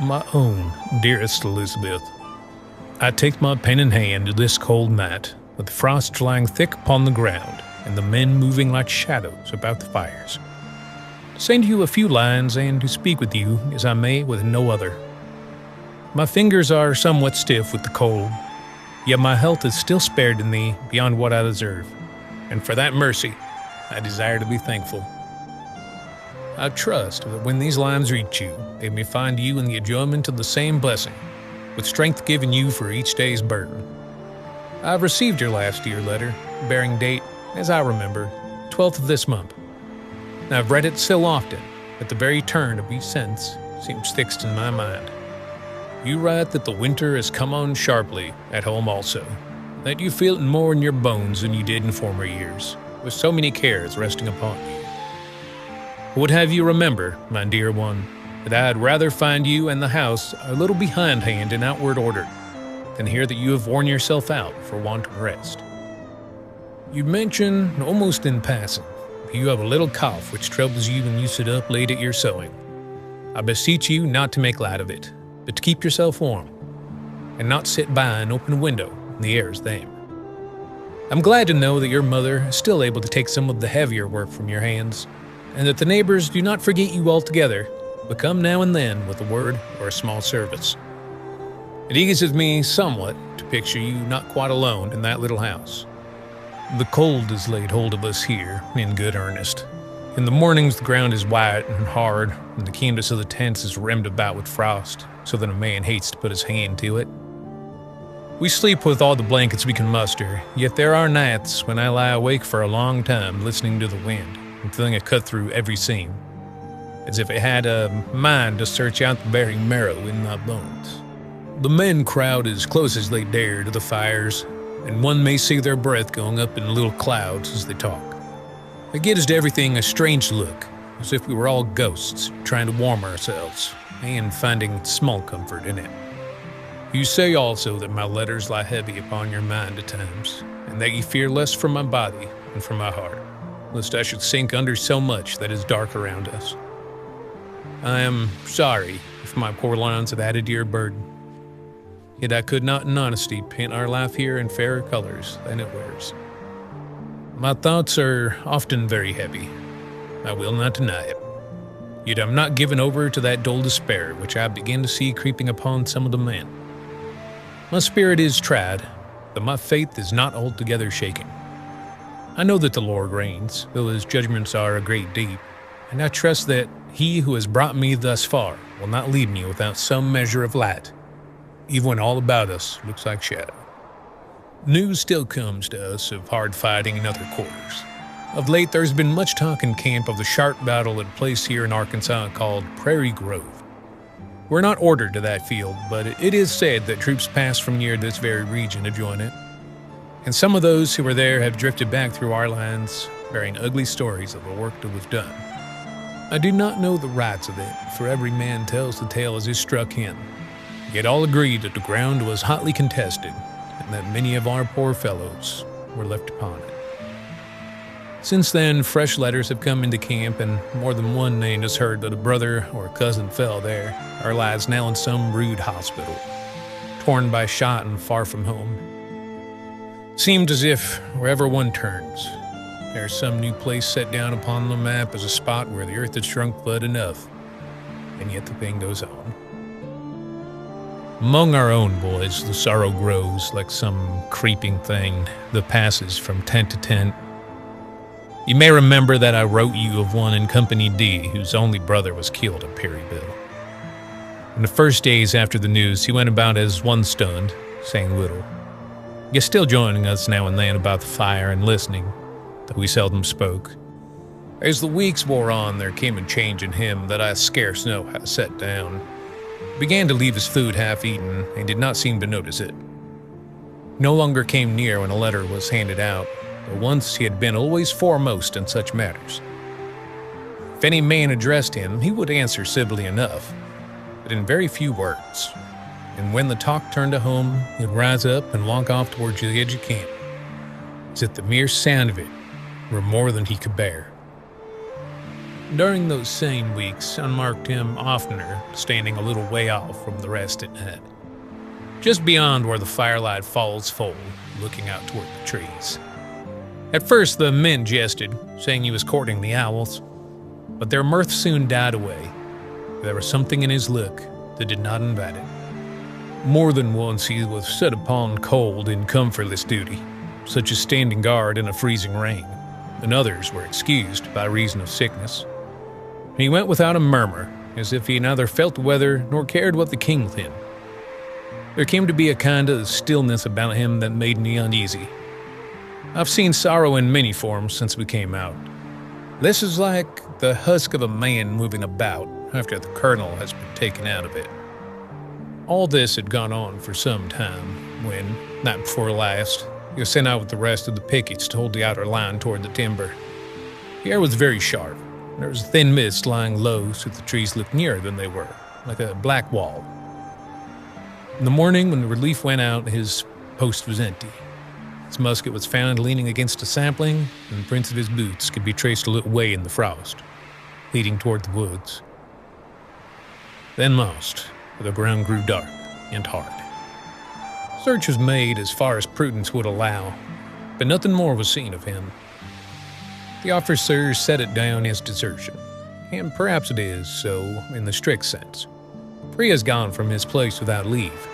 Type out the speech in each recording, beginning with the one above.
My own dearest Elizabeth, I take my pen in hand this cold night, with the frost lying thick upon the ground and the men moving like shadows about the fires. To send you a few lines and to speak with you as I may with no other. My fingers are somewhat stiff with the cold, yet my health is still spared to me beyond what I deserve, and for that mercy I desire to be thankful. I trust that when these lines reach you, they may find you in the enjoyment of the same blessing, with strength given you for each day's burden. I've received your last dear letter, bearing date, as I remember, 12th of this month. I've read it so often that the very turn of each sentence seems fixed in my mind. You write that the winter has come on sharply at home also, that you feel it more in your bones than you did in former years, with so many cares resting upon you. I would have you remember, my dear one, that I'd rather find you and the house a little behindhand in outward order than hear that you have worn yourself out for want of rest. You mention, almost in passing, that you have a little cough which troubles you when you sit up late at your sewing. I beseech you not to make light of it, but to keep yourself warm, and not sit by an open window when the air is damp. I'm glad to know that your mother is still able to take some of the heavier work from your hands, and that the neighbors do not forget you altogether, but come now and then with a word or a small service. It eases me somewhat to picture you not quite alone in that little house. The cold has laid hold of us here in good earnest. In the mornings the ground is white and hard, and the canvas of the tents is rimmed about with frost, so that a man hates to put his hand to it. We sleep with all the blankets we can muster, yet there are nights when I lie awake for a long time listening to the wind and feeling it cut through every seam, as if it had a mind to search out the very marrow in my bones. The men crowd as close as they dare to the fires, and one may see their breath going up in little clouds as they talk. It gives to everything a strange look, as if we were all ghosts trying to warm ourselves and finding small comfort in it. You say also that my letters lie heavy upon your mind at times, and that you fear less for my body than for my heart, lest I should sink under so much that is dark around us. I am sorry if my poor lines have added to your burden, yet I could not in honesty paint our life here in fairer colors than it wears. My thoughts are often very heavy, I will not deny it, yet I'm not given over to that dull despair which I begin to see creeping upon some of the men. My spirit is tried, but my faith is not altogether shaken. I know that the Lord reigns, though his judgments are a great deep, and I trust that he who has brought me thus far will not leave me without some measure of light, even when all about us looks like shadow. News still comes to us of hard fighting in other quarters. Of late there's been much talk in camp of the sharp battle at a place here in Arkansas called Prairie Grove. We're not ordered to that field, but it is said that troops pass from near this very region to join it, and some of those who were there have drifted back through our lines, bearing ugly stories of the work that was done. I do not know the rights of it, for every man tells the tale as it struck him, yet all agree that the ground was hotly contested, and that many of our poor fellows were left upon it. Since then, fresh letters have come into camp, and more than one name has heard that a brother or a cousin fell there, or lies now in some rude hospital, torn by shot and far from home. Seems as if, wherever one turns, there's some new place set down upon the map as a spot where the earth has shrunk blood enough, and yet the thing goes on. Among our own boys, the sorrow grows like some creeping thing that passes from tent to tent. You may remember that I wrote you of one in Company D whose only brother was killed at Perryville. In the first days after the news, he went about as one stunned, saying little, yet still joining us now and then about the fire and listening, though we seldom spoke. As the weeks wore on, there came a change in him that I scarce know how to set down. He began to leave his food half-eaten, and did not seem to notice it. No longer came near when a letter was handed out, though once he had been always foremost in such matters. If any man addressed him, he would answer civilly enough, but in very few words, and when the talk turned to home, he'd rise up and walk off towards the edge of camp, as if the mere sound of it were more than he could bear. During those same weeks, I marked him oftener, standing a little way off from the rest at night, just beyond where the firelight falls full, looking out toward the trees. At first, the men jested, saying he was courting the owls, but their mirth soon died away. There was something in his look that did not invite it. More than once he was set upon cold and comfortless duty, such as standing guard in a freezing rain, and others were excused by reason of sickness. He went without a murmur, as if he neither felt the weather nor cared what became with him. There came to be a kind of stillness about him that made me uneasy. I've seen sorrow in many forms since we came out. This is like the husk of a man moving about after the kernel has been taken out of it. All this had gone on for some time when, night before last, he was sent out with the rest of the pickets to hold the outer line toward the timber. The air was very sharp. There was a thin mist lying low so the trees looked nearer than they were, like a black wall. In the morning, when the relief went out, his post was empty. His musket was found leaning against a sapling, and the prints of his boots could be traced a little way in the frost, leading toward the woods. Then lost, where the ground grew dark and hard. Search was made as far as prudence would allow, but nothing more was seen of him. The officers set it down as desertion, and perhaps it is so in the strict sense, for he has gone from his place without leave.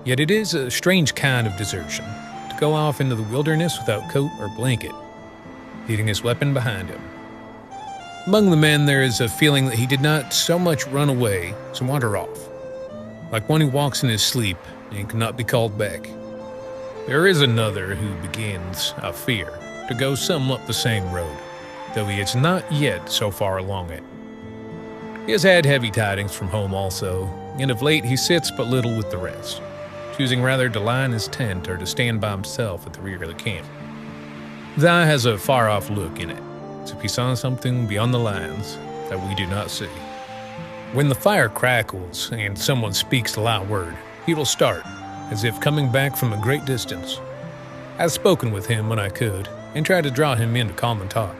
Yet it is a strange kind of desertion, to go off into the wilderness without coat or blanket, leaving his weapon behind him. Among the men there is a feeling that he did not so much run away as wander off, like one who walks in his sleep and cannot be called back. There is another who begins, I fear, to go somewhat the same road, though he is not yet so far along it. He has had heavy tidings from home also, and of late he sits but little with the rest, choosing rather to lie in his tent or to stand by himself at the rear of the camp. His eye has a far-off look in it, as if he saw something beyond the lines that we do not see. When the fire crackles and someone speaks a loud word, he will start, as if coming back from a great distance. I've spoken with him when I could, and tried to draw him into common talk.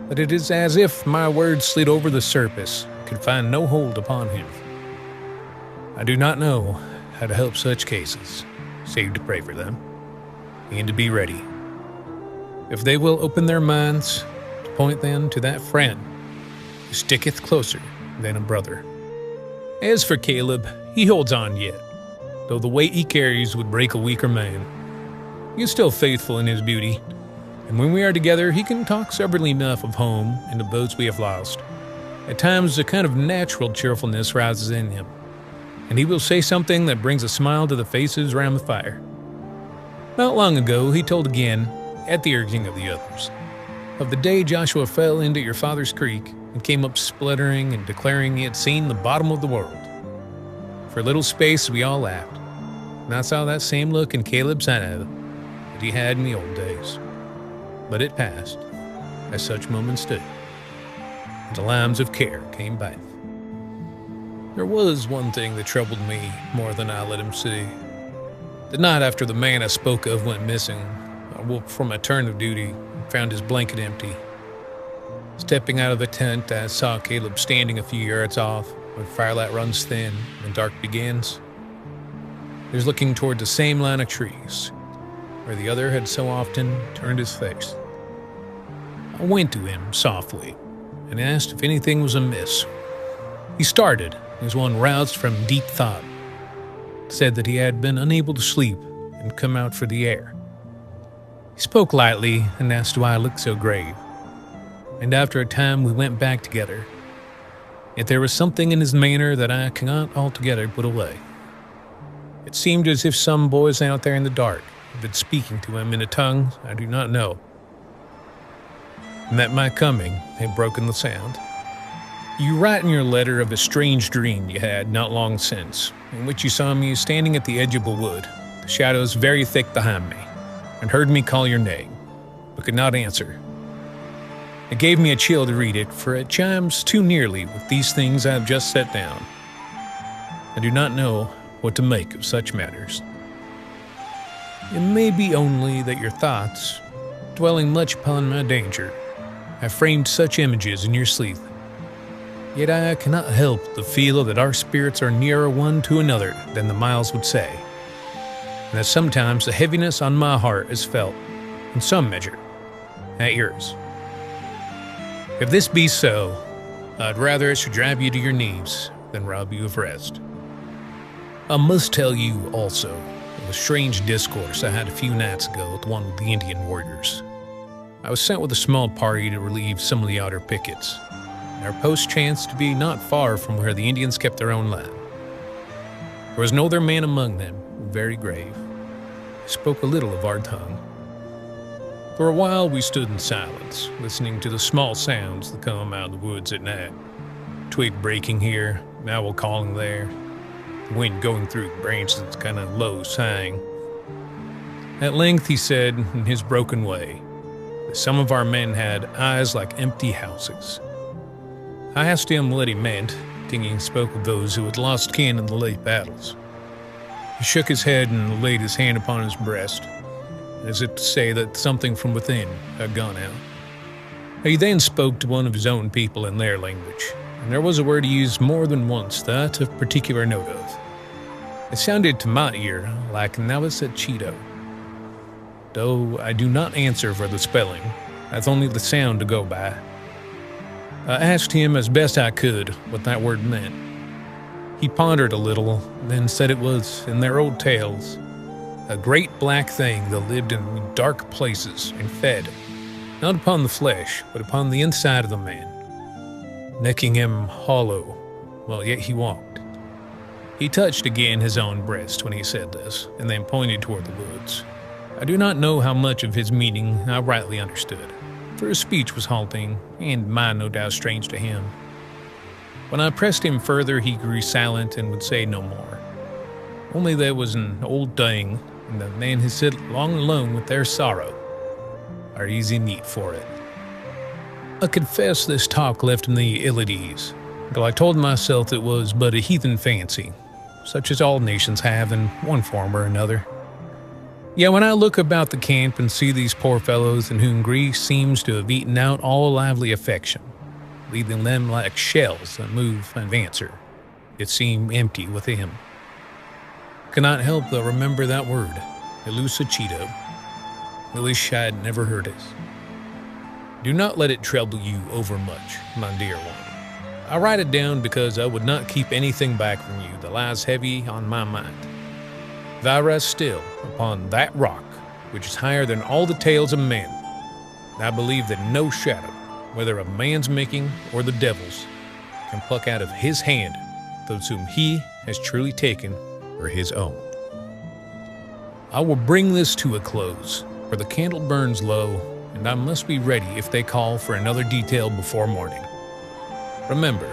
But it is as if my words slid over the surface and could find no hold upon him. I do not know how to help such cases, save to pray for them, and to be ready. If they will open their minds, to point them to that friend who sticketh closer than a brother. As for Caleb, he holds on yet, though the weight he carries would break a weaker man. He is still faithful in his beauty, and when we are together, he can talk soberly enough of home and the boats we have lost. At times, a kind of natural cheerfulness rises in him, and he will say something that brings a smile to the faces round the fire. Not long ago, he told again, at the urging of the others, of the day Joshua fell into your father's creek and came up spluttering and declaring he had seen the bottom of the world. For a little space, we all laughed, and I saw that same look in Caleb's eye that he had in the old days. But it passed, as such moments do, and the lambs of care came back. There was one thing that troubled me more than I let him see. The night after the man I spoke of went missing, I woke from my turn of duty and found his blanket empty. Stepping out of the tent, I saw Caleb standing a few yards off when firelight runs thin and dark begins. He was looking toward the same line of trees, where the other had so often turned his face. I went to him softly and asked if anything was amiss. He started as one roused from deep thought, said that he had been unable to sleep and come out for the air. He spoke lightly and asked why I looked so grave, and after a time we went back together. Yet there was something in his manner that I cannot altogether put away. It seemed as if some boys out there in the dark had been speaking to him in a tongue I do not know, and that my coming had broken the sound. You write in your letter of a strange dream you had not long since, in which you saw me standing at the edge of a wood, the shadows very thick behind me, and heard me call your name, but could not answer. It gave me a chill to read it, for it chimes too nearly with these things I have just set down. I do not know what to make of such matters. It may be only that your thoughts, dwelling much upon my danger, have framed such images in your sleep. Yet I cannot help the feel that our spirits are nearer one to another than the miles would say, and that sometimes the heaviness on my heart is felt, in some measure, at yours. If this be so, I'd rather it should drive you to your knees than rob you of rest. I must tell you also of a strange discourse I had a few nights ago with one of the Indian warriors. I was sent with a small party to relieve some of the outer pickets. Our post chanced to be not far from where the Indians kept their own line. There was no other man among them, very grave. He spoke a little of our tongue. For a while we stood in silence, listening to the small sounds that come out of the woods at night. Twig breaking here, an owl calling there, the wind going through the branches kind of low sighing. At length he said, in his broken way, that some of our men had eyes like empty houses. I asked him what he meant, thinking he spoke of those who had lost kin in the late battles. He shook his head and laid his hand upon his breast, as if to say that something from within had gone out. He then spoke to one of his own people in their language, and there was a word he used more than once that I took particular note of. It sounded to my ear like Nalusa Chito. Though I do not answer for the spelling, that's only the sound to go by. I asked him as best I could what that word meant. He pondered a little, then said it was, in their old tales, a great black thing that lived in dark places and fed, not upon the flesh, but upon the inside of the man, making him hollow, while yet he walked. He touched again his own breast when he said this, and then pointed toward the woods. I do not know how much of his meaning I rightly understood, for his speech was halting, and mine no doubt strange to him. When I pressed him further, he grew silent and would say no more. Only there was an old thing, and the men who sit long alone with their sorrow are easy meat for it. I confess this talk left me ill at ease, though I told myself it was but a heathen fancy, such as all nations have in one form or another. Yet when I look about the camp and see these poor fellows in whom grief seems to have eaten out all lively affection, leaving them like shells that move and answer, it seems empty within. I cannot help but remember that word, Nalusa Chito. I wish I had never heard it. Do not let it trouble you overmuch, my dear one. I write it down because I would not keep anything back from you that lies heavy on my mind. If I rest still upon that rock, which is higher than all the tails of men, I believe that no shadow, whether of man's making or the devil's, can pluck out of his hand those whom he has truly taken for his own. I will bring this to a close, for the candle burns low, and I must be ready if they call for another detail before morning. Remember,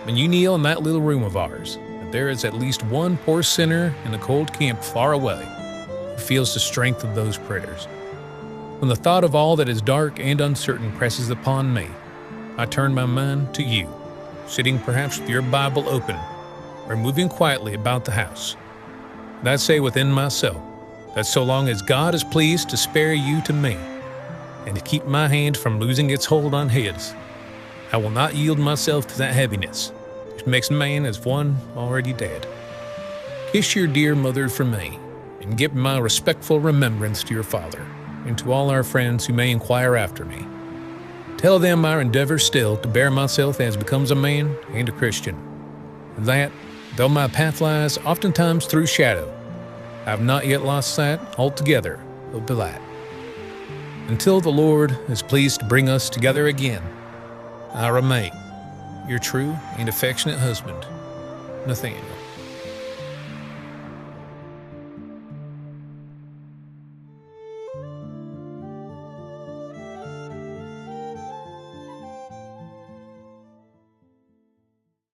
when you kneel in that little room of ours, there is at least one poor sinner in the cold camp far away who feels the strength of those prayers. When the thought of all that is dark and uncertain presses upon me, I turn my mind to you, sitting perhaps with your Bible open, or moving quietly about the house. And I say within myself that so long as God is pleased to spare you to me, and to keep my hand from losing its hold on his, I will not yield myself to that heaviness, which makes man as one already dead. Kiss your dear mother for me, and give my respectful remembrance to your father, and to all our friends who may inquire after me. Tell them I endeavor still to bear myself as becomes a man and a Christian, and that, though my path lies oftentimes through shadow, I have not yet lost sight altogether of the light. Until the Lord is pleased to bring us together again, I remain your true and affectionate husband, Nathaniel.